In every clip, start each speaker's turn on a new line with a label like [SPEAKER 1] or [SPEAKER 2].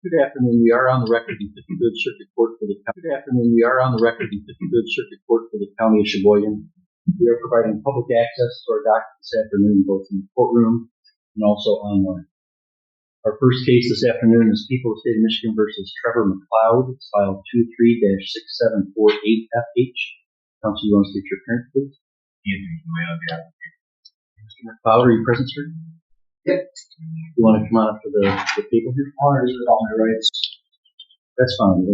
[SPEAKER 1] Good afternoon. We are on the record in 53rd Circuit Court for the Good afternoon. We are on the record in 53rd Circuit Court for the County of Sheboygan. We are providing public access to our docket this afternoon, both in the courtroom and also online. Our first case this afternoon is People of the State of Michigan versus Trevor McLeod. It's file 23-6748FH. Counsel, you want to state your appearance, please? Mr. McLeod, are you present, sir?
[SPEAKER 2] Yep.
[SPEAKER 1] You want to come on up to the table here?
[SPEAKER 2] Honor is all my rights.
[SPEAKER 1] That's fine.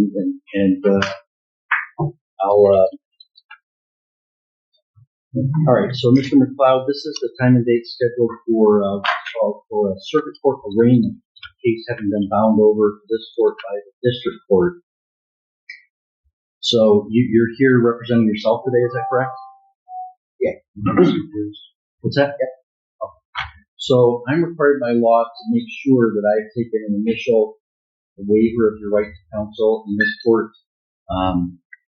[SPEAKER 1] All right. So, Mr. McLeod, this is the time and date scheduled for a circuit court arraignment case having been bound over to this court by the district court. So, you're here representing yourself today, is that correct?
[SPEAKER 2] Yeah.
[SPEAKER 1] What's that? Yeah. So I'm required by law to make sure that I've taken an initial waiver of your right to counsel in this court.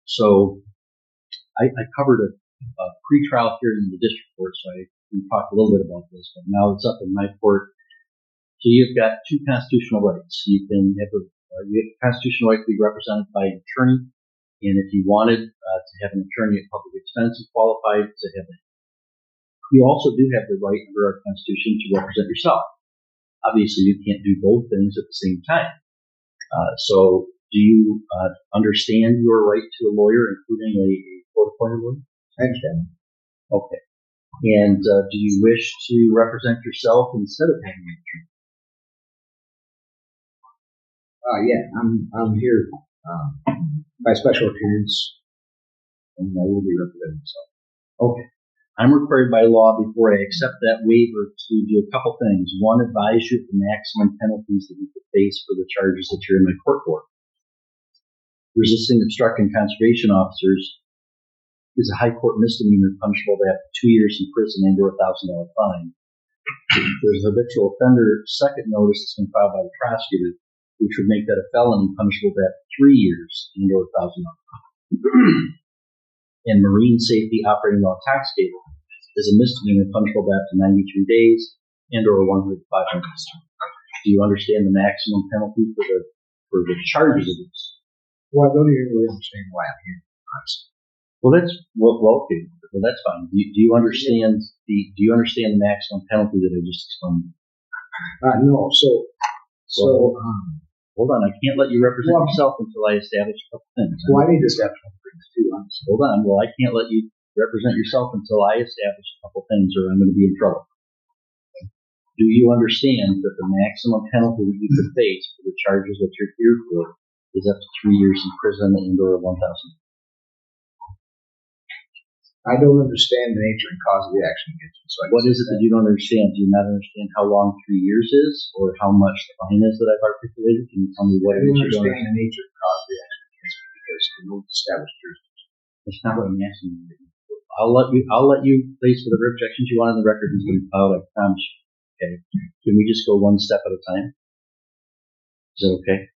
[SPEAKER 1] So I covered a pretrial hearing in the district court, so we talked a little bit about this, but now it's up in my court. So you've got two constitutional rights. You have a constitutional right to be represented by an attorney, and if you wanted to have an attorney at public expense and qualified to have it. You also do have the right under our Constitution to represent yourself. Obviously, you can't do both things at the same time. So, do you understand your right to a lawyer, including a court-appointed lawyer?
[SPEAKER 2] I understand.
[SPEAKER 1] Okay. And do you wish to represent yourself instead of having an attorney?
[SPEAKER 2] Yeah, I'm here by special appearance, and I will be representing myself.
[SPEAKER 1] Okay. I'm required by law before I accept that waiver to do a couple things. One, advise you of the maximum penalties that you could face for the charges that you're in my court for. Resisting, obstructing conservation officers is a high court misdemeanor punishable by up to 2 years in prison and or $1,000 fine. There's a habitual offender second notice that's been filed by the prosecutor, which would make that a felony punishable by up to 3 years and or $1,000 fine. And marine safety operating while intoxicated is a misdemeanor punishable by up to 93 days and or 105 days. Do you understand the maximum penalty for the charges of this?
[SPEAKER 2] Well, I don't even really understand why I'm here, honestly.
[SPEAKER 1] Well, okay. Well, that's fine. Do you understand the maximum penalty that I just explained?
[SPEAKER 2] No. So,
[SPEAKER 1] hold on. I can't let you represent yourself until I establish a couple things.
[SPEAKER 2] Well, I need to establish a couple things too, honestly.
[SPEAKER 1] Hold on. Well, I can't let you represent yourself until I establish a couple things, or I'm going to be in trouble. Do you understand that the maximum penalty that you could face for the charges that you're here for is up to 3 years in prison and or $1,000?
[SPEAKER 2] I don't understand the nature and cause of the action against me. So
[SPEAKER 1] what is it that you don't understand? Do you not understand how long 3 years is, or how much the fine is that I've articulated? Can you tell me what it is you don't understand?
[SPEAKER 2] The nature and cause of the action against me because the no established jurisdiction.
[SPEAKER 1] That's not what I'm asking you. I'll let you place whatever objections you want on the record has been filed, I promise you. Okay. Can we just go one step at a time? Is that okay?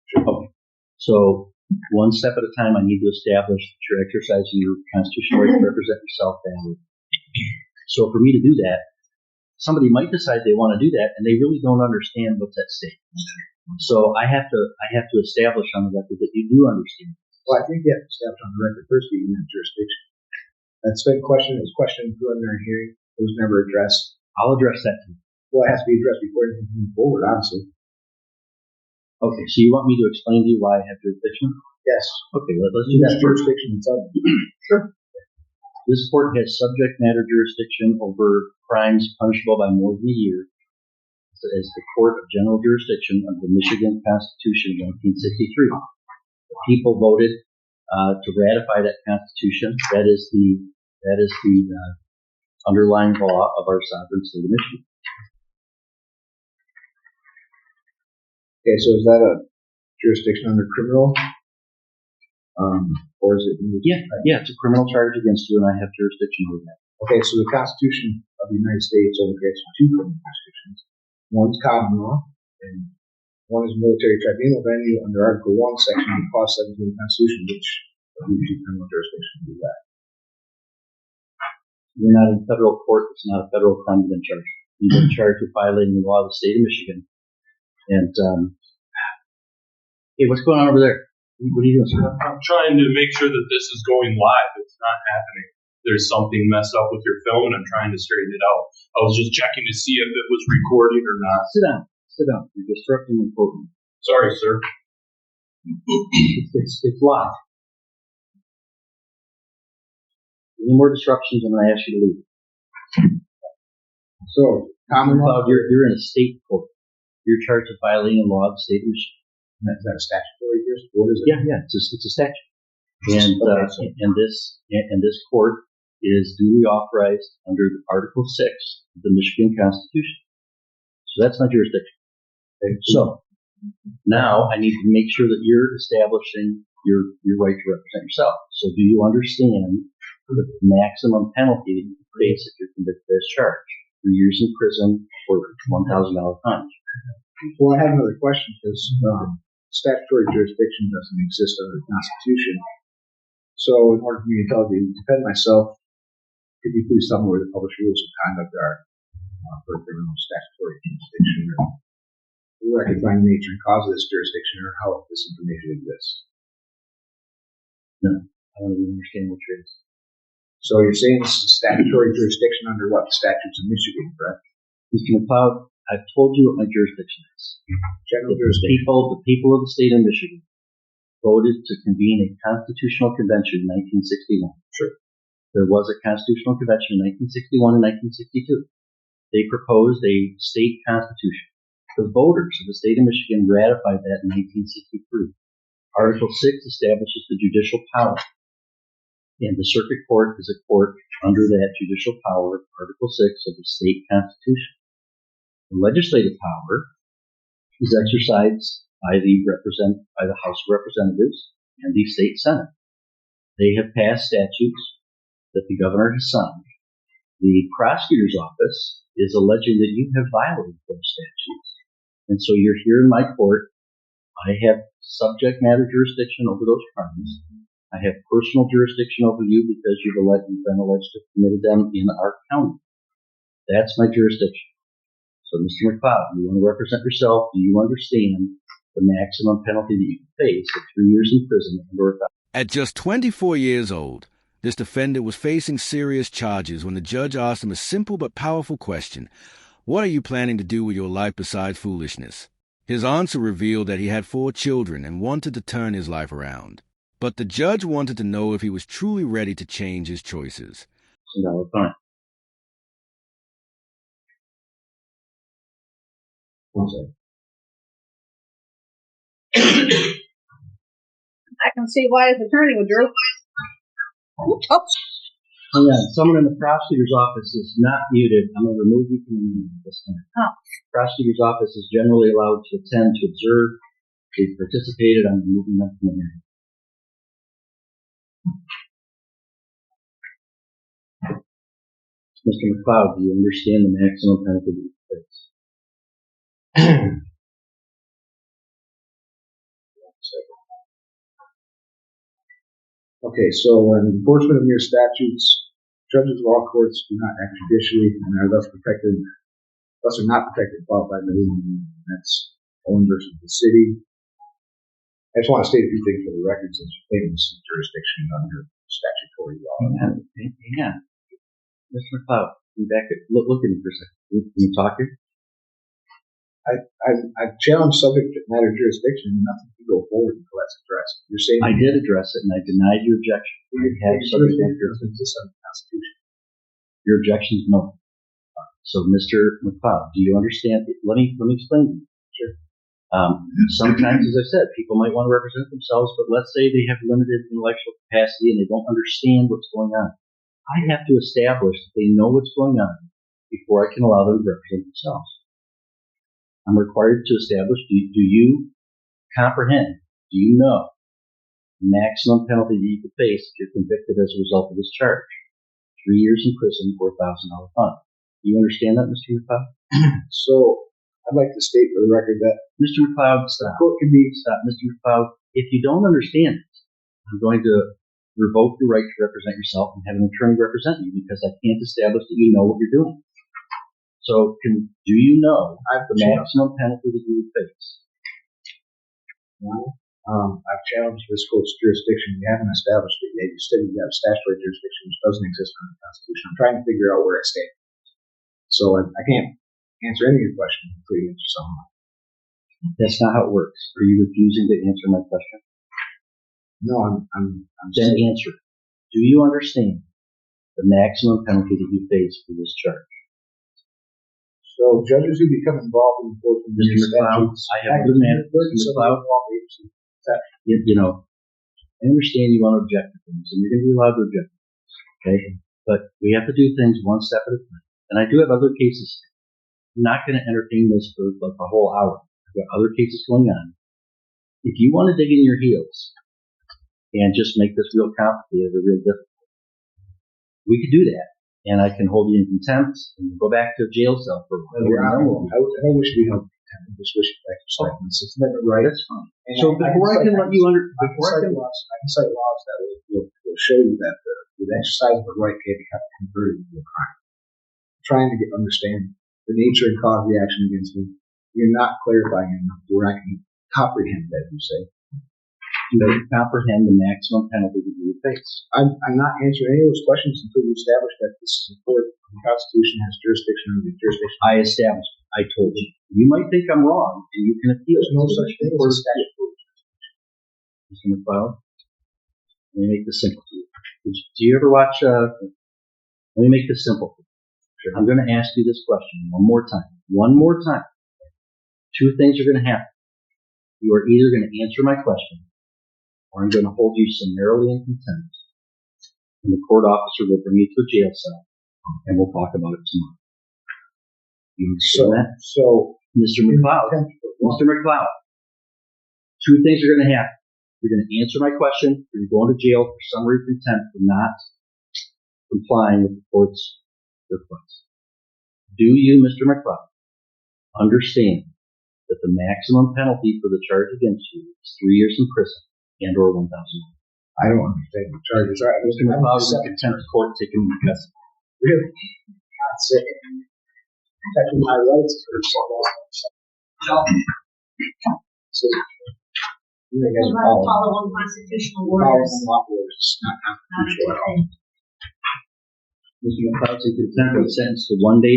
[SPEAKER 2] Sure.
[SPEAKER 1] Okay. So, one step at a time, I need to establish that you're exercising your constitutional right to represent yourself validly. So for me to do that, somebody might decide they want to do that, and they really don't understand what's at stake. So I have to establish on the record that you do understand.
[SPEAKER 2] Well, I think you have to establish on the record first that you have jurisdiction. That's been questioned. It was questioned in preliminary hearing. It was never addressed.
[SPEAKER 1] I'll address that too.
[SPEAKER 2] Well, it has to be addressed before anything can move forward, obviously.
[SPEAKER 1] Okay, so you want me to explain to you why I have jurisdiction?
[SPEAKER 2] Yes.
[SPEAKER 1] Okay, let's do that.
[SPEAKER 2] Jurisdiction itself.
[SPEAKER 1] Sure. This court has subject matter jurisdiction over crimes punishable by more than a year as the court of general jurisdiction of the Michigan Constitution of 1963. The people voted to ratify that Constitution. That is the underlying law of our sovereign state of Michigan.
[SPEAKER 2] Okay, so is that a jurisdiction under criminal? Or is it?
[SPEAKER 1] Yeah, it's a criminal charge against you, and I have jurisdiction over that.
[SPEAKER 2] Okay, so the Constitution of the United States only creates two criminal jurisdictions. One's common law, and one is military tribunal venue under Article 1, Section 8, Clause 17 of the Constitution, which leaves you criminal jurisdiction to do that.
[SPEAKER 1] You're not in federal court. It's not a federal crime you've been charged. You've been charged with violating the law of the state of Michigan. And Hey, what's going on over there? What are you doing, sir?
[SPEAKER 3] I'm trying to make sure that this is going live. It's not happening. There's something messed up with your film, and I'm trying to straighten it out. I was just checking to see if it was recording or not.
[SPEAKER 1] Sit down. Sit down. You're disrupting the courtroom.
[SPEAKER 3] Sorry, sir.
[SPEAKER 1] It's live. Any more disruptions, I'm going to ask you to leave.
[SPEAKER 2] So, common law,
[SPEAKER 1] You're in a state court. You're charged with violating a law of the state of Michigan.
[SPEAKER 2] is that a statutory jurisdiction? What is it?
[SPEAKER 1] Yeah, it's a statute. And this court is duly authorized under Article 6 of the Michigan Constitution. So that's my jurisdiction. Okay? So now I need to make sure that you're establishing your right to represent yourself. So do you understand the maximum penalty that you face if you're convicted as charged? 3 years in prison or $1,000 fine.
[SPEAKER 2] Well, I have another question because statutory jurisdiction doesn't exist under the Constitution. So, in order for me to defend myself, could you please tell me where the published rules of conduct are for criminal statutory jurisdiction, or where I can find the nature and cause of this jurisdiction, or how this information exists?
[SPEAKER 1] No, I don't even understand what you're saying.
[SPEAKER 2] So you're saying this is a statutory jurisdiction under what? The statutes of Michigan, correct?
[SPEAKER 1] Mr. McLeod, I've told you what my jurisdiction is.
[SPEAKER 2] General jurisdiction.
[SPEAKER 1] The people of the state of Michigan voted to convene a constitutional convention in 1961.
[SPEAKER 2] Sure.
[SPEAKER 1] There was a constitutional convention in 1961 and 1962. They proposed a state constitution. The voters of the state of Michigan ratified that in 1963. Article 6 establishes the judicial power. And the circuit court is a court under that judicial power, Article 6 of the state constitution. The legislative power is exercised by the House of Representatives and the state Senate. They have passed statutes that the governor has signed. The prosecutor's office is alleging that you have violated those statutes. And so you're here in my court. I have subject matter jurisdiction over those crimes. I have personal jurisdiction over you because you've been alleged to have committed them in our county. That's my jurisdiction. So, Mr. McLeod, you want to represent yourself? Do you understand the maximum penalty that you can face at 3 years in prison or
[SPEAKER 4] At just 24 years old, this defendant was facing serious charges when the judge asked him a simple but powerful question: what are you planning to do with your life besides foolishness? His answer revealed that he had 4 children and wanted to turn his life around. But the judge wanted to know if he was truly ready to change his choices.
[SPEAKER 1] $1,000 fine.
[SPEAKER 2] One second.
[SPEAKER 5] I can see why his attorney would do. Oh,
[SPEAKER 1] Hang on. Someone in the prosecutor's office is not muted. I'm going to remove you from the meeting this time.
[SPEAKER 5] Oh.
[SPEAKER 1] The prosecutor's office is generally allowed to attend, to observe. They participated. I'm removing them from the hearing. Mr. McLeod, do you understand the maximum penalty that you face?
[SPEAKER 2] Okay, so in enforcement of mere statutes, judges of all courts do not act judicially and are thus are not protected qualified immunity. That's Owen versus the city. I just want to state a few things for the record since you're claiming this is jurisdiction under statutory law.
[SPEAKER 1] Hang on. Mr. McLeod, look at me for a second. Can you talk here?
[SPEAKER 2] I've challenged subject matter jurisdiction and nothing can go forward until that's addressed. You're saying
[SPEAKER 1] I did address it and I denied your objection. I have subject matter jurisdiction.
[SPEAKER 2] under the Constitution.
[SPEAKER 1] Your objection is no. So, Mr. McLeod, do you understand? Let me explain to you.
[SPEAKER 2] Sure.
[SPEAKER 1] Sometimes, as I said, people might want to represent themselves, but let's say they have limited intellectual capacity and they don't understand what's going on. I have to establish that they know what's going on before I can allow them to represent themselves. I'm required to establish, do you comprehend, do you know the maximum penalty that you could face if you're convicted as a result of this charge? 3 years in prison or $1,000 fine. Do you understand that, Mr. McLeod?
[SPEAKER 2] So, I'd like to state for the record that
[SPEAKER 1] Mr. McLeod, stop. Stop, Mr. McLeod. If you don't understand it, I'm going to revoke your right to represent yourself and have an attorney represent you because I can't establish that you know what you're doing. So, do you know the maximum penalty that you would face?
[SPEAKER 2] No. I've challenged this court's jurisdiction. We haven't established it yet. You said you have statutory jurisdiction, which doesn't exist under the Constitution. I'm trying to figure out where I stand. So I can't answer any of your questions until you answer some.
[SPEAKER 1] That's not how it works. Are you refusing to answer my question?
[SPEAKER 2] No, I'm
[SPEAKER 1] Then answer. Do you understand the maximum penalty that you face for this charge?
[SPEAKER 2] So judges who become involved in enforcement of
[SPEAKER 1] Mr.
[SPEAKER 2] these
[SPEAKER 1] McLeod,
[SPEAKER 2] statutes,
[SPEAKER 1] I have a good man. Mr. McLeod, I understand you want to object to things, and you're going to be allowed to object. Okay? But we have to do things one step at a time. And I do have other cases. I'm not going to entertain this for like a whole hour. I've got other cases going on. If you want to dig in your heels and just make this real complicated or real difficult, we could do that. And I can hold you in contempt and go back to a jail cell for a while.
[SPEAKER 2] I don't wish we held contempt. I just wish it back to seconds. It's never
[SPEAKER 1] Right, that's fine. So before I can let you
[SPEAKER 2] I can cite laws that will show you that the exercise of the right can't be converted into a crime. I'm trying to understand the nature and cause of the action against me. You're not clarifying enough where I can comprehend that, you say.
[SPEAKER 1] Do you comprehend the maximum penalty that you would face?
[SPEAKER 2] I'm not answering any of those questions until you establish that this is a court. The Constitution has jurisdiction over the jurisdiction.
[SPEAKER 1] I established. I told you. You might think I'm wrong, and you can appeal.
[SPEAKER 2] There's no such thing as a statute.
[SPEAKER 1] Mr. McLeod, let me make this simple for you. Do you ever watch, let me make this simple for you. Sure. I'm going to ask you this question one more time. One more time. Two things are going to happen. You are either going to answer my question, or I'm going to hold you summarily in contempt, and the court officer will bring you to a jail cell, and we'll talk about it tomorrow. You understand that?
[SPEAKER 2] So,
[SPEAKER 1] Mr. McLeod, two things are going to happen. You're going to answer my question, or you're going to jail for summary contempt for not complying with the court's request. Do you, Mr. McLeod, understand that the maximum penalty for the charge against you is 3 years in prison and or $1,000?
[SPEAKER 2] I don't understand the charges.
[SPEAKER 1] Mr. McLeod is in contempt of court taking the custody.
[SPEAKER 2] Really? That's it. Protecting my rights for someone else. So, you guys are
[SPEAKER 6] follow unconstitutional orders.
[SPEAKER 2] Not constitutional.
[SPEAKER 1] Mr. McLeod is in contempt and sentenced to 1 day.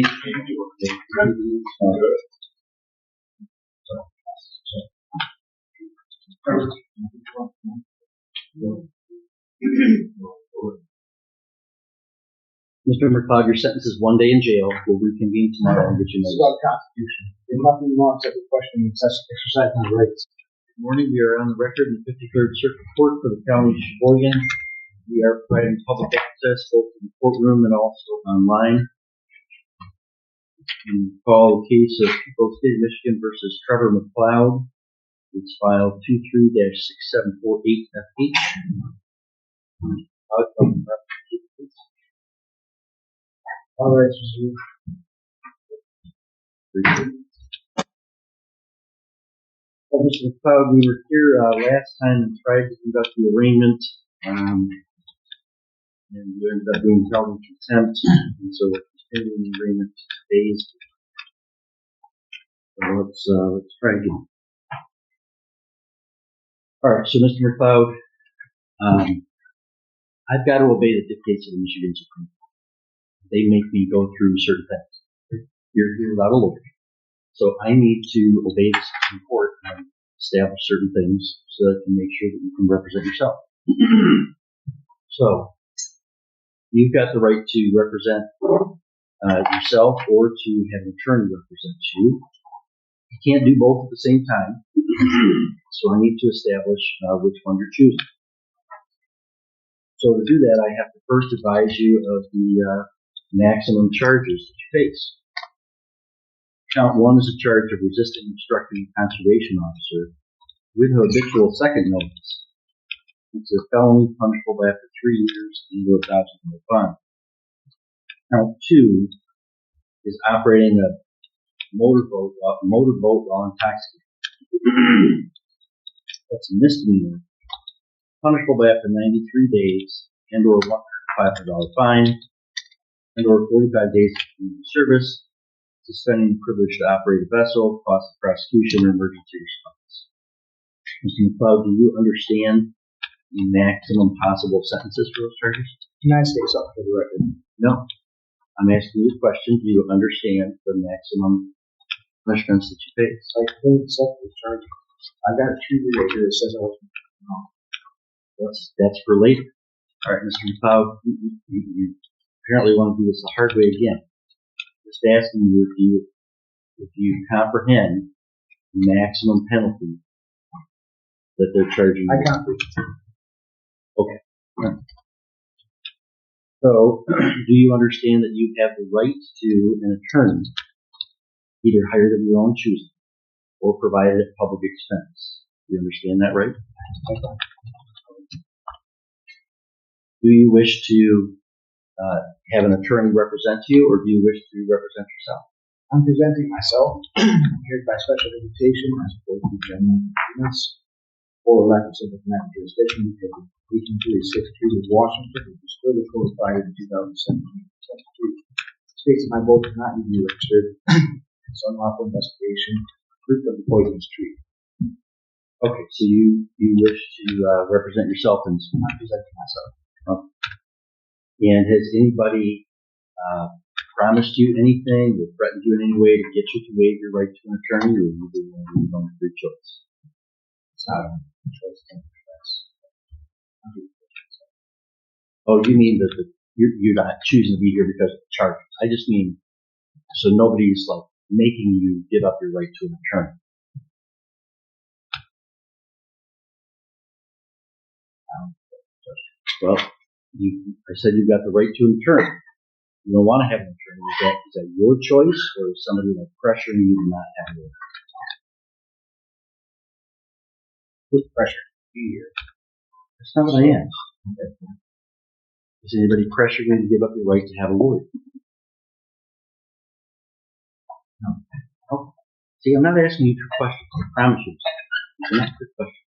[SPEAKER 1] Mr. McLeod, your sentence is 1 day in jail. We'll reconvene tomorrow and get you
[SPEAKER 2] This is
[SPEAKER 1] notice.
[SPEAKER 2] about the Constitution. There's nothing wrong except the question of exercise my rights.
[SPEAKER 1] Good morning. We are on the record in the 53rd Circuit Court for the County of Sheboygan. We are providing public access both in the courtroom and also online. We call the case of People's State of Michigan versus Trevor McLeod. It's file 23-6748FH.
[SPEAKER 2] All right,
[SPEAKER 1] Well, Mr. McLeod, we were here last time and tried to conduct the arraignment, and we ended up being held in contempt, and so we're continuing the arraignment today. So let's try again. All right, so Mr. McLeod, I've got to obey the dictates of the Michigan Supreme Court. They make me go through certain things. You're here without a lawyer. So I need to obey the Supreme Court and establish certain things so that I can make sure that you can represent yourself. So you've got the right to represent yourself or to have an attorney represent you. You can't do both at the same time. So I need to establish which one you're choosing. So to do that, I have to first advise you of the maximum charges that you face. Count 1 is a charge of resisting obstructing a conservation officer with habitual second notice. It's a felony punishable by up to 3 years and a $1,000 fine. Count 2 is operating a motorboat while intoxicated. That's a misdemeanor, punishable by up to 93 days and or $500 fine and or 45 days of community service, suspending the privilege to operate a vessel, cost of prosecution, or emergency response. Mr. McLeod, do you understand the maximum possible sentences for those charges?
[SPEAKER 2] United States up for the record.
[SPEAKER 1] No. I'm asking you a question. Do you understand the maximum punishments that you face?
[SPEAKER 2] I fully accept the charge. I got a treaty right here that says I was wrong.
[SPEAKER 1] That's for later. All right, Mr. McLeod, you apparently want to do this the hard way again. Just asking you if you comprehend the maximum penalty that they're charging you.
[SPEAKER 2] I comprehend.
[SPEAKER 1] Okay. Right. So, do you understand that you have the right to an attorney, either hired of your own choosing or provided at public expense? Do you understand that right? Do you wish to have an attorney represent you, or do you wish to represent yourself?
[SPEAKER 2] I'm presenting myself here by special invitation as opposed to general agreements or lack of subject matter jurisdiction because of 1836 Treaty of Washington, which was further codified in 2017. States that my vote cannot be registered. It's unlawful investigation, proof of the poisonous tree.
[SPEAKER 1] Okay, so you wish to represent yourself in this.
[SPEAKER 2] I'm presenting myself.
[SPEAKER 1] And has anybody promised you anything or threatened you in any way to get you to waive your right to an attorney, or you do your own free choice?
[SPEAKER 2] It's not a choice.
[SPEAKER 1] Oh, you mean that you're not choosing to be here because of the charges? I just mean so nobody's like making you give up your right to an attorney. Well, I said you've got the right to an attorney. You don't want to have an attorney. Is that your choice, or is somebody like pressuring you to not have an attorney?
[SPEAKER 2] With pressure to be here.
[SPEAKER 1] That's not what I asked. Is anybody pressuring you to give up your right to have a lawyer? No. Okay. See, I'm not asking you trick questions. I promise you. It's not a trick question.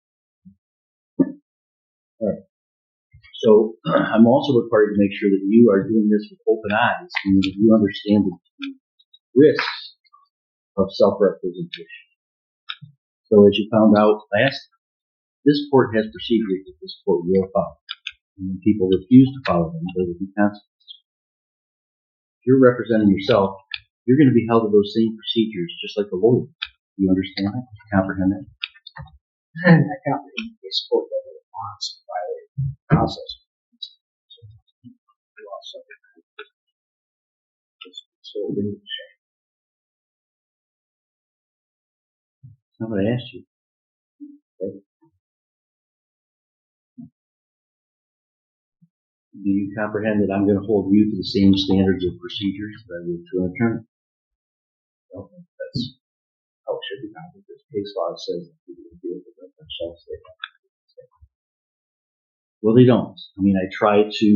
[SPEAKER 1] All right. So I'm also required to make sure that you are doing this with open eyes and that you understand the risks of self-representation. So as you found out last time, this court has procedures that this court will follow. And when people refuse to follow them, there will be consequences. If you're representing yourself, you're going to be held to those same procedures just like a lawyer. Do you understand that? Comprehend that?
[SPEAKER 2] I comprehend this court that it wants to violate the process. So
[SPEAKER 1] That's not what I asked you. Okay. Do you comprehend that I'm going to hold you to the same standards of procedures that I would to an attorney?
[SPEAKER 2] I don't think that's how it should be done. Because case law says that people can deal with it themselves.
[SPEAKER 1] Well, they don't. I mean, I try to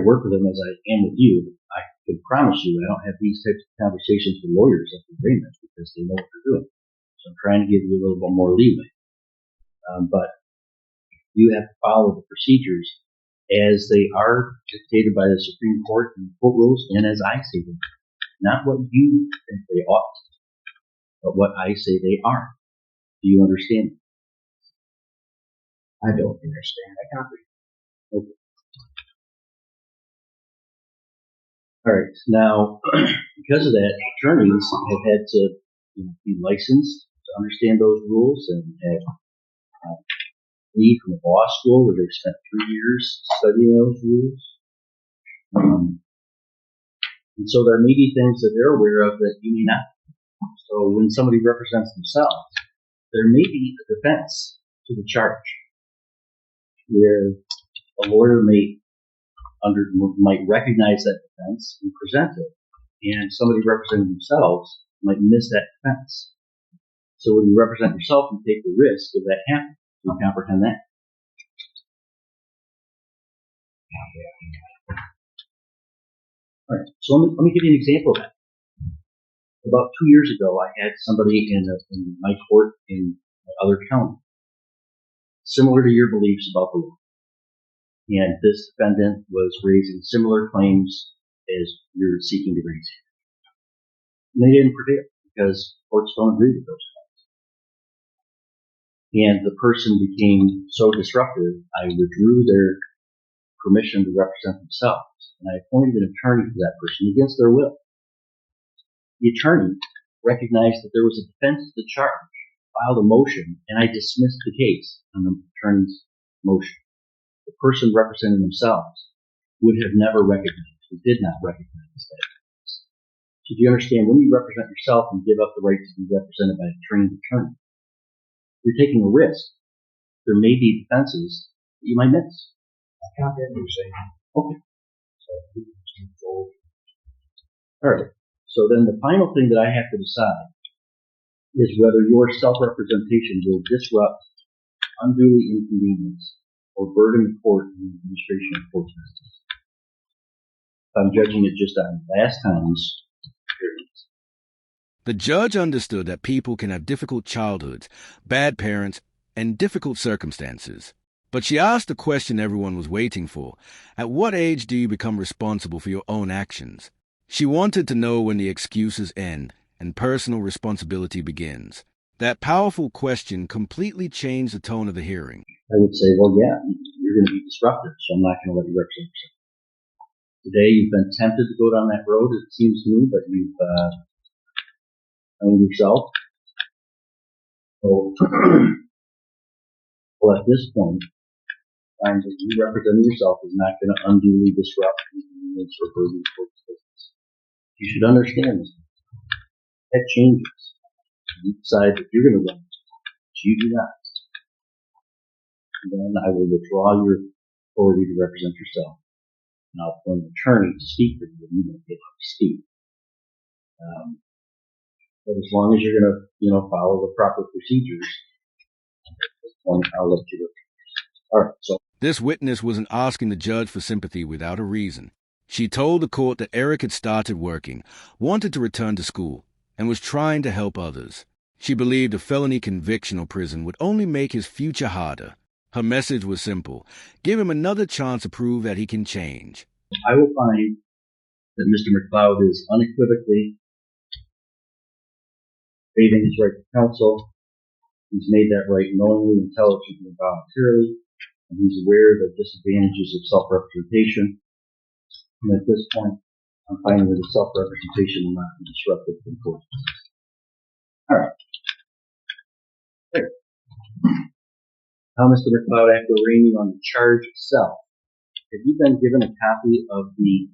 [SPEAKER 1] work with them as I am with you. I can promise you I don't have these types of conversations with lawyers at the agreement because they know what they're doing. So I'm trying to give you a little bit more leeway. But you have to follow the procedures as they are dictated by the Supreme Court and court rules and as I say them. Not what you think they ought, but what I say they are. Do you understand?
[SPEAKER 2] I don't understand. I comprehend.
[SPEAKER 1] Okay. All right. Now, because of that, attorneys have had to be licensed to understand those rules and have leave from the law school where they've spent 3 years studying those rules. And so there may be things that they're aware of that you may not. So when somebody represents themselves, there may be a defense to the charge where a lawyer might recognize that defense and present it, and somebody representing themselves might miss that defense. So when you represent yourself, you take the risk of that happening. Do you comprehend that? All right. So let me give you an example of that. About 2 years ago, I had somebody in my court in my other county, similar to your beliefs about the law. And this defendant was raising similar claims as you're seeking to raise. And they didn't prevail. because courts don't agree with those facts. And the person became so disruptive, I withdrew their permission to represent themselves, and I appointed an attorney for that person against their will. The attorney recognized that there was a defense to the charge, filed a motion, and I dismissed the case on the attorney's motion. The person representing themselves would have never recognized, or did not recognize that. So do you understand, when you represent yourself and give up the right to be represented by a trained attorney, you're taking a risk. There may be defenses that you might miss.
[SPEAKER 2] I comprehend what you're saying.
[SPEAKER 1] Okay.
[SPEAKER 2] So we can just move forward.
[SPEAKER 1] All right. So then the final thing that I have to decide is whether your self-representation will disrupt, unduly inconvenience, or burden the court in the administration of court business. I'm judging it just on last time's experience.
[SPEAKER 4] The judge understood that people can have difficult childhoods, bad parents, and difficult circumstances. But she asked the question everyone was waiting for. At what age do you become responsible for your own actions? She wanted to know when the excuses end and personal responsibility begins. That powerful question completely changed the tone of the hearing.
[SPEAKER 1] I would say, well, yeah, you're going to be disruptive, so I'm not going to let you represent yourself. Today, you've been tempted to go down that road, it seems to me, but you've owned yourself. So, well, at this point, find that you representing yourself is not going to unduly disrupt inconvenience or burden the court's business. You should understand this. That changes. You decide that you're going to run, but you do not. And then I will withdraw your authority to represent yourself. And I'll appoint an attorney to speak for you, and you won't be able to speak. But as long as you're going to, follow the proper procedures, at this point, I'll let you go. All right, so.
[SPEAKER 4] This witness wasn't asking the judge for sympathy without a reason. She told the court that Eric had started working, wanted to return to school, and was trying to help others. She believed a felony conviction or prison would only make his future harder. Her message was simple: give him another chance to prove that he can change.
[SPEAKER 1] I will find that Mr. McLeod is unequivocally waiving his right to counsel. He's made that right knowingly, intelligently, and voluntarily, and he's aware of the disadvantages of self-representation. And at this point, I'm finding that his self-representation will not be disruptive to the court. All right. Great. Now, Mr. McLeod, after arraigning on the charge itself, have you been given a copy of the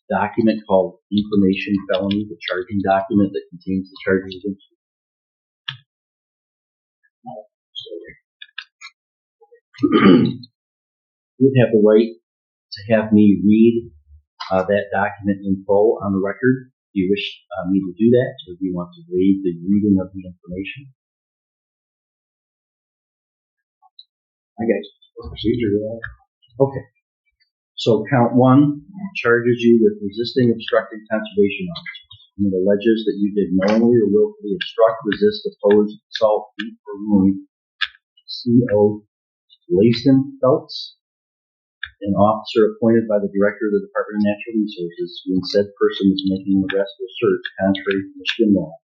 [SPEAKER 1] document called Information Felony, the charging document that contains the charges against you? You would have the right to have me read that document in full on the record. Do you wish me to do that, or do you want to waive the reading of the information?
[SPEAKER 2] I guess procedure.
[SPEAKER 1] Okay. So count one charges you with resisting obstructing conservation officers. And it alleges that you did knowingly or willfully obstruct, resist, oppose, assault, beat, or wound C.O. Layston Phelps, an officer appointed by the Director of the Department of Natural Resources, when said person was making an arrest or search contrary to Michigan law.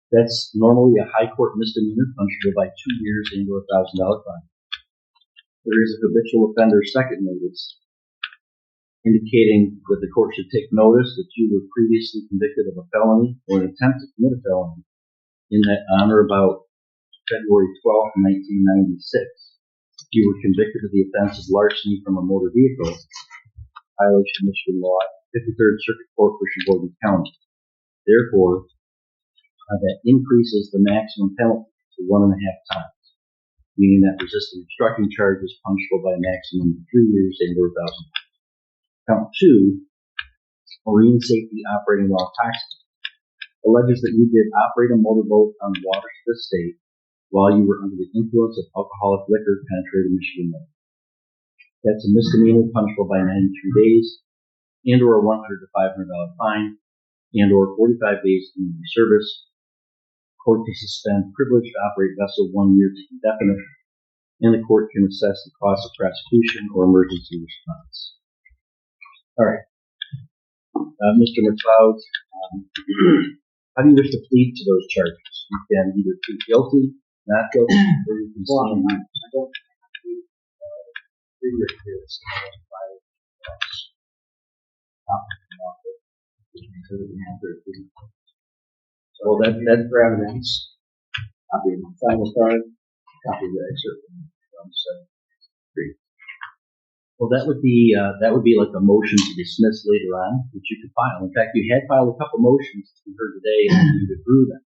[SPEAKER 1] That's normally a high court misdemeanor, punishable by 2 years and or $1,000 fine. There is a habitual offender second notice, indicating that the court should take notice that you were previously convicted of a felony or an attempt to commit a felony in that on or about February 12th, 1996. You were convicted of the offense of larceny from a motor vehicle, violation of Michigan law, 53rd Circuit Court for Sheboygan County. Therefore, that increases the maximum penalty to 1.5 times, meaning that resisting obstructing charge is punishable by a maximum of 3 years and or $1,000. Count two, marine safety operating while intoxicated, alleges that you did operate a motorboat on the waters of the state while you were under the influence of alcoholic liquor contrary to Michigan law. That's a misdemeanor punishable by 93 days and or a $100 to $500 fine and or 45 days community service. Court can suspend privilege to operate vessel 1 year to indefinite, and the court can assess the cost of prosecution or emergency response. All right. Mr. McLeod, how do you wish to plead to those charges? You can either plead guilty, not guilty, or you can stand mute.
[SPEAKER 2] I don't agree with this. So that for evidence, copy of my final card, copy of the excerpt from 7.
[SPEAKER 1] Well, that would be like a motion to dismiss later on, which you could file. In fact, you had filed a couple motions to be heard today, and you withdrew them.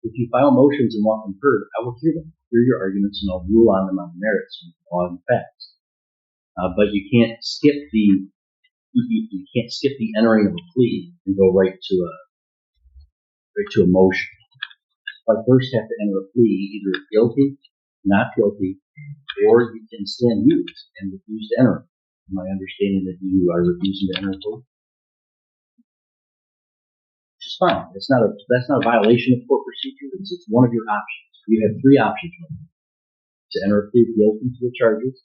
[SPEAKER 1] If you file motions and want them heard, I will hear them, hear your arguments, and I'll rule on them on the merits and law and facts. But you can't skip the entering of a plea and go right to a motion. I first have to enter a plea, either guilty, not guilty, or you can stand mute and refuse to enter. My understanding that you are refusing to enter a plea, which is fine. That's not a violation of court procedure. It's one of your options. You have three options right now: to enter a plea of guilty to the charges,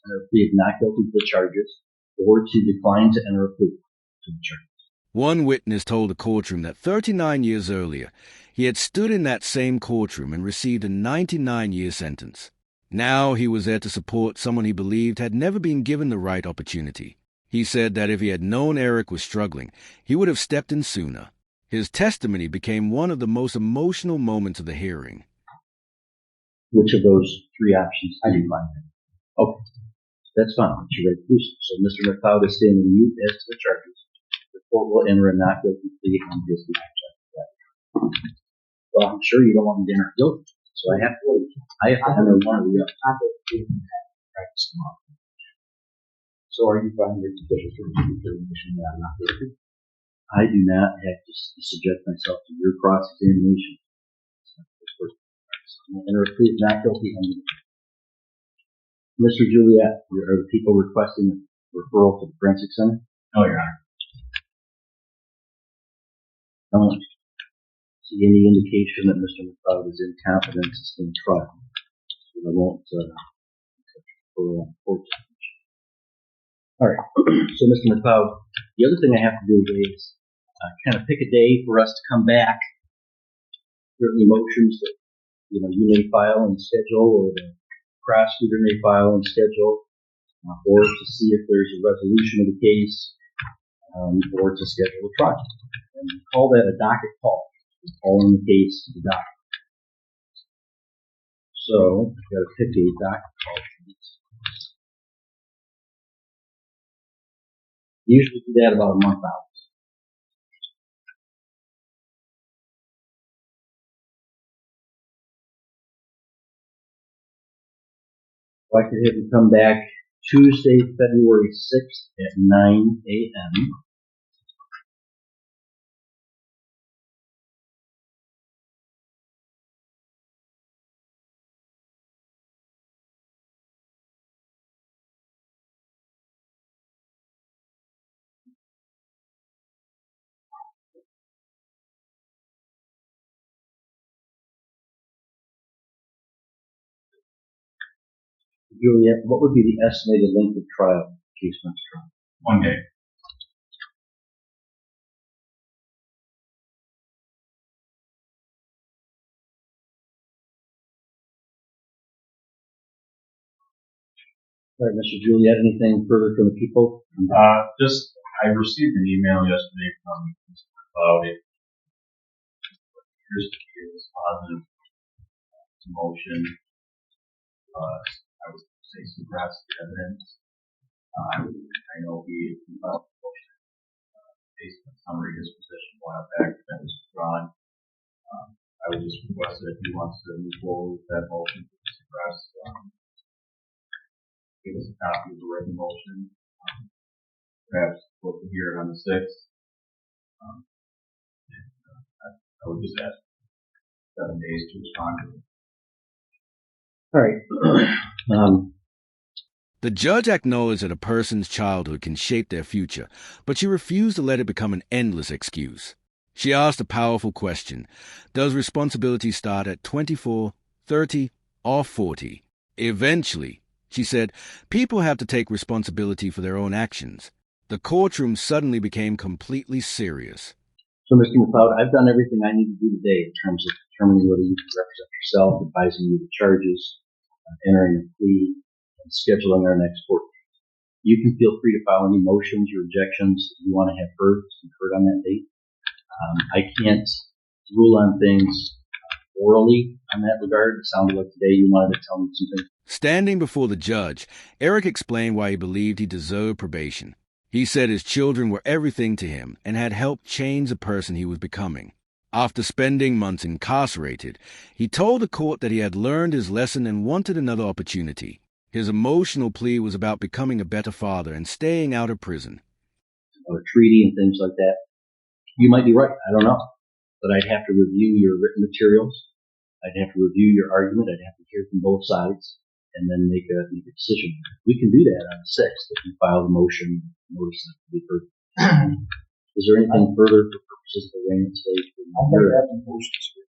[SPEAKER 1] enter a plea of not guilty to the charges, or to decline to enter a plea to the charges.
[SPEAKER 4] One witness told the courtroom that 39 years earlier, he had stood in that same courtroom and received a 99-year sentence. Now he was there to support someone he believed had never been given the right opportunity. He said that if he had known Eric was struggling, he would have stepped in sooner. His testimony became one of the most emotional moments of the hearing.
[SPEAKER 1] Which of those three options do you find? Okay, that's fine. You're ready to do so. So Mr. McLeod is standing mute as to the charges. The court will enter a not guilty plea on his behalf. Well, I'm sure you don't want me to enter guilty, so I have to enter one of the other.
[SPEAKER 2] So are you finding it judicial determination that I'm not guilty?
[SPEAKER 1] I do not have to subject myself to your cross-examination. I'm going to enter a plea of not guilty. Mr. Juliet, are the people requesting a referral to the Forensic Center?
[SPEAKER 7] No, Your Honor.
[SPEAKER 1] I don't see any indication that Mr. McLeod is incompetent to stand trial. So I won't refer court. All right. So, Mr. McLeod, the other thing I have to do is kind of pick a day for us to come back. Certain motions that you may file and schedule, or the prosecutor may file and schedule, or to see if there's a resolution of the case, or to schedule a trial. And we call that a docket call. We're calling the case to the docket. So I've got to pick a docket call. Usually do that about a month out. I'd like to have you come back Tuesday, February 6th at 9 a.m. Juliet, what would be the estimated length of trial, case next trial?
[SPEAKER 7] 1 day.
[SPEAKER 1] All right, Mr. Juliet, anything further from the people?
[SPEAKER 7] I received an email yesterday from Mr. McLeod. It appears to be a positive motion. I would say suppress the evidence. I know he filed a motion based on summary disposition a while back that was withdrawn. I would just request that if he wants to move forward with that motion to suppress, give us a copy of the written motion. Perhaps we'll hear it on the 6th. I would just ask 7 days to respond to it.
[SPEAKER 1] All right.
[SPEAKER 4] The judge acknowledged that a person's childhood can shape their future, but she refused to let it become an endless excuse. She asked a powerful question: does responsibility start at 24, 30, or 40? Eventually, she said, people have to take responsibility for their own actions. The courtroom suddenly became completely serious.
[SPEAKER 1] So, Mr. McLeod, I've done everything I need to do today in terms of determining whether you can represent yourself, advising you the charges, entering a plea, and scheduling our next court date. You can feel free to file any motions or objections that you want to have heard on that date. I can't rule on things orally on that regard. It sounded like today you wanted to tell me something.
[SPEAKER 4] Standing before the judge, Eric explained why he believed he deserved probation. He said his children were everything to him and had helped change the person he was becoming. After spending months incarcerated, he told the court that he had learned his lesson and wanted another opportunity. His emotional plea was about becoming a better father and staying out of prison.
[SPEAKER 1] Or treaty and things like that. You might be right. I don't know. But I'd have to review your written materials. I'd have to review your argument. I'd have to hear from both sides and then make a decision. We can do that on the 6th if you file the motion. Notice that to be heard. Is there anything further for purposes of the arraignment stage?
[SPEAKER 2] I'll never have the motions here.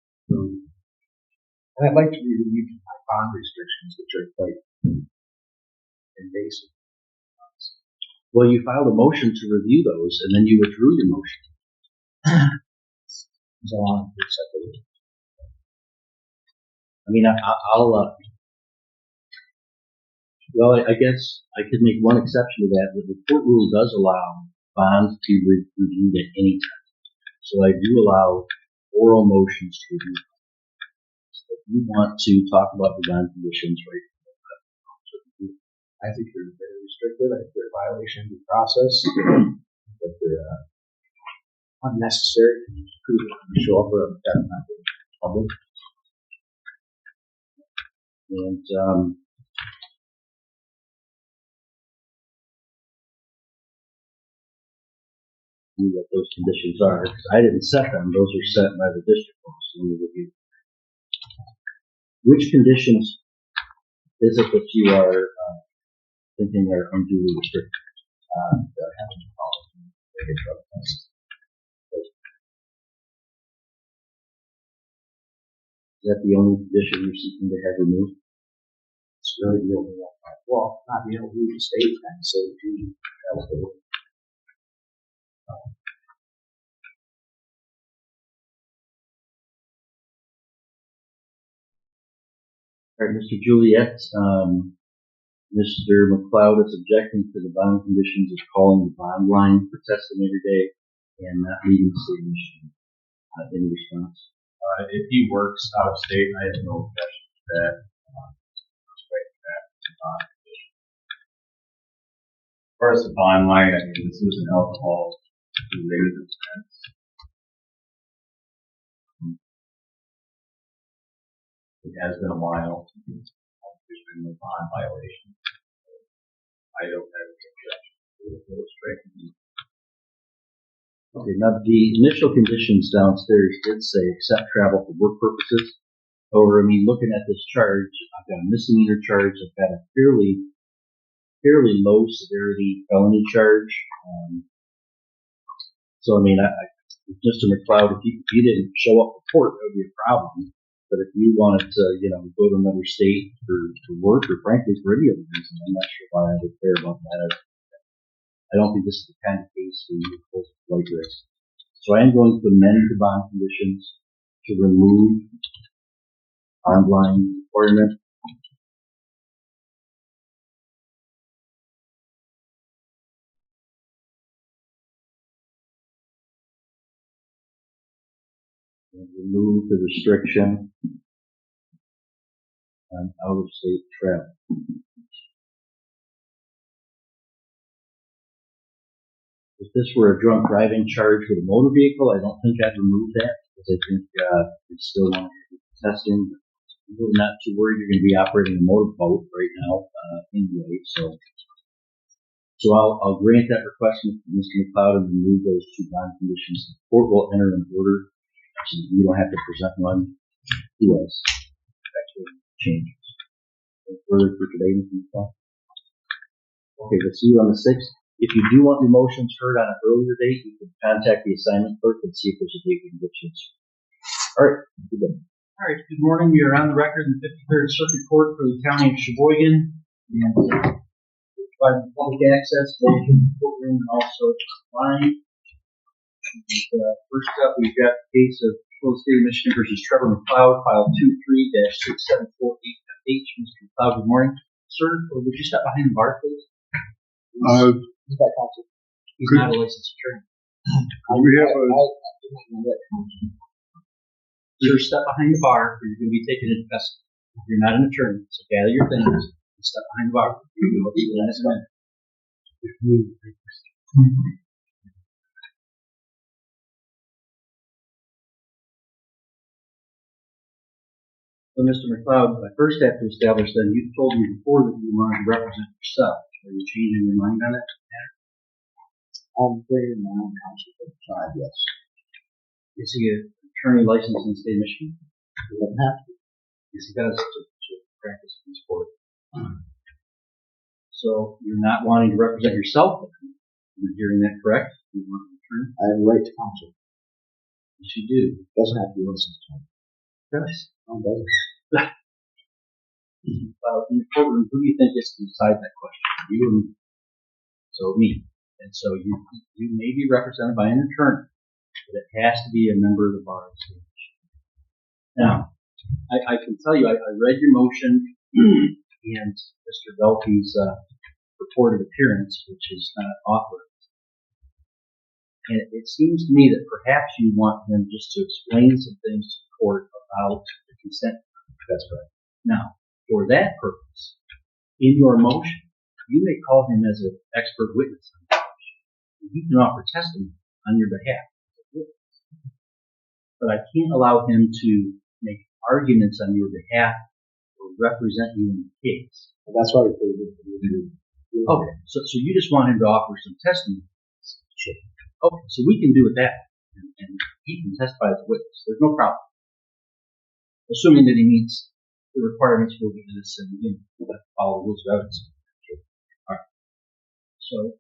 [SPEAKER 2] And I'd like to review my bond restrictions, which are quite invasive.
[SPEAKER 1] Well, you filed a motion to review those, and then you withdrew your motion.
[SPEAKER 2] So on to accept it.
[SPEAKER 1] I mean, I guess I could make one exception to that, but the court rule does allow bonds to be reviewed at any time. So I do allow oral motions to review. So if you want to talk about the bond conditions right now,
[SPEAKER 2] I think they're very restricted. I think they're a violation of due process. That they're unnecessary to prove to show up for a definite public.
[SPEAKER 1] and what those conditions are, because I didn't set them; those are set by the district court. So we review. Which conditions is it that you are thinking are unduly restricted? Is that the only condition you're seeking to have removed?
[SPEAKER 2] It's really the only one. Well, not being able to leave the state and say to you,
[SPEAKER 1] All right, Mr. Juliet, Mr. McLeod is objecting to the bond conditions of calling the bond line for testing every day and not meeting the state mission. Any response?
[SPEAKER 7] If he works out of state, I have no objection to that. As far as the bond line, I mean, this is an alcohol-related offense. It has been a while. There's been no bond violation. I don't have any objection to it.
[SPEAKER 1] Okay, now the initial conditions downstairs did say except travel for work purposes. However, I mean, looking at this charge, I've got a misdemeanor charge, I've got a fairly low severity felony charge. So I mean, Mr. McLeod, if you didn't show up for court, that would be a problem. But if you wanted to, go to another state for work, or frankly for any other reason, I'm not sure why I would care about that. I don't think this is the kind of case where you pose a flight risk. So I am going to amend the bond conditions to remove online requirement. And remove the restriction on out-of-state travel. If this were a drunk driving charge with a motor vehicle, I don't think I'd remove that, because I think we still want to do testing. I'm really not too worried you're going to be operating a motorboat right now, anyway. So I'll grant that request, Mr. McLeod, and remove those two bond conditions. The court will enter an order, so you don't have to present one to us. That's what changes. Further for today, Mr. McLeod? Okay, we'll see you on the 6th. If you do want your motions heard on an earlier date, you can contact the assignment clerk and see if there's a date we can get you. All right, good.
[SPEAKER 8] All right, good morning. We are on the record in the 53rd Circuit Court for the County of Sheboygan. And
[SPEAKER 1] providing public access, both in the courtroom and also online. First up, we've got the case of State of Michigan versus Trevor McLeod, file 23-6748H. Mr. McLeod, good morning. Sir, would you step behind the bar, please?
[SPEAKER 2] He's got counsel.
[SPEAKER 1] He's not a licensed attorney.
[SPEAKER 2] We have
[SPEAKER 1] Sir, step behind the bar, or you're going to be taken into custody. You're not an attorney, so gather your things and step behind the bar. You'll be in a minute. So, Mr. McLeod, I first have to establish that you told me before that you wanted to represent yourself. Are you changing your mind on that matter?
[SPEAKER 2] I'm bringing my own counsel for the trial, yes.
[SPEAKER 1] Is he an attorney licensed in the state of Michigan?
[SPEAKER 2] He doesn't have to.
[SPEAKER 1] Yes, he does to practice in this court. So you're not wanting to represent yourself then? Am I hearing that correct? You want an attorney?
[SPEAKER 2] I have a right to counsel.
[SPEAKER 1] Yes, you do.
[SPEAKER 2] Doesn't have to be licensed attorney.
[SPEAKER 1] Yes.
[SPEAKER 2] No, it doesn't.
[SPEAKER 1] In the courtroom, who do you think gets to decide that question? You or me? So me. And so you may be represented by an attorney, but it has to be a member of the bar association. Now, I can tell you, I read your motion and Mr. Velke's reported appearance, which is not authorized. And it seems to me that perhaps you want him just to explain some things to the court about the consent. That's right. Now, for that purpose, in your motion, you may call him as an expert witness. He can offer testimony on your behalf. But I can't allow him to make arguments on your behalf or represent you in the case.
[SPEAKER 2] Well, that's why we put it in.
[SPEAKER 1] Okay, so you just want him to offer some testimony. Sure. Okay, so we can do it that way, and he can testify as a witness. There's no problem. Assuming that he meets the requirements for witness and follow the rules of evidence. Sure. All right. So,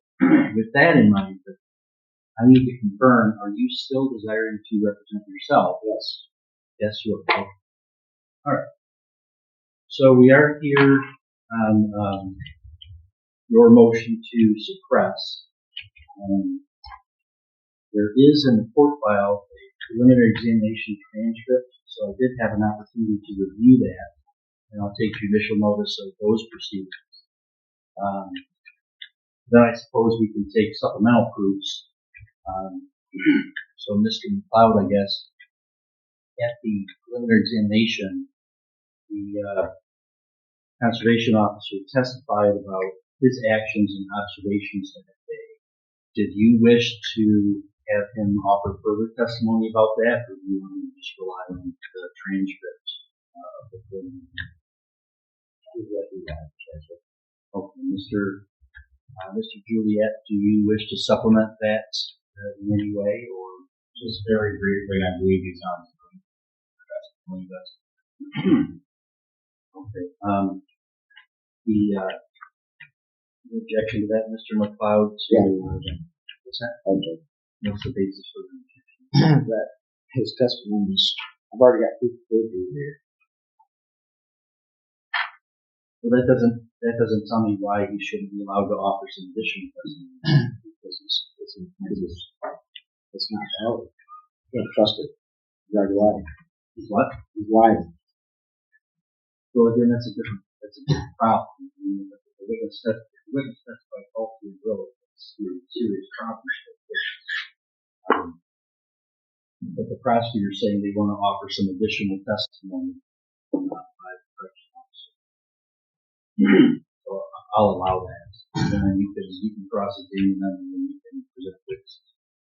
[SPEAKER 1] with that in mind, I need to confirm, are you still desiring to represent yourself? Yes. Yes, you are. Okay. All right. So we are here on your motion to suppress. There is in the court file a preliminary examination transcript, so I did have an opportunity to review that, and I'll take judicial notice of those proceedings. Then I suppose we can take supplemental proofs. So Mr. McLeod, I guess, at the preliminary examination, the conservation officer testified about his actions and observations that day. Did you wish to have him offer further testimony about that, or do you want to just rely on the transcript of the preliminary? Okay, Mr. Juliet, do you wish to supplement that in any way, or
[SPEAKER 7] just very briefly? I believe he's on testimony.
[SPEAKER 1] Okay. The objection to that, Mr. McLeod? What's that?
[SPEAKER 2] Okay.
[SPEAKER 1] What's the basis for the objection?
[SPEAKER 2] That his testimony is, I've already got proof of here.
[SPEAKER 1] Well, that doesn't tell me why he shouldn't be allowed to offer some additional testimony.
[SPEAKER 2] Because it's not valid. You don't trust it. He's already lying.
[SPEAKER 1] He's what?
[SPEAKER 2] He's lying.
[SPEAKER 1] Well, again, that's a different problem. I mean, if the witness testifies falsely and will, it's a serious problem. But the prosecutor's saying they want to offer some additional testimony by the correction officer. So I'll allow that. And then you can cross-examine them and then you can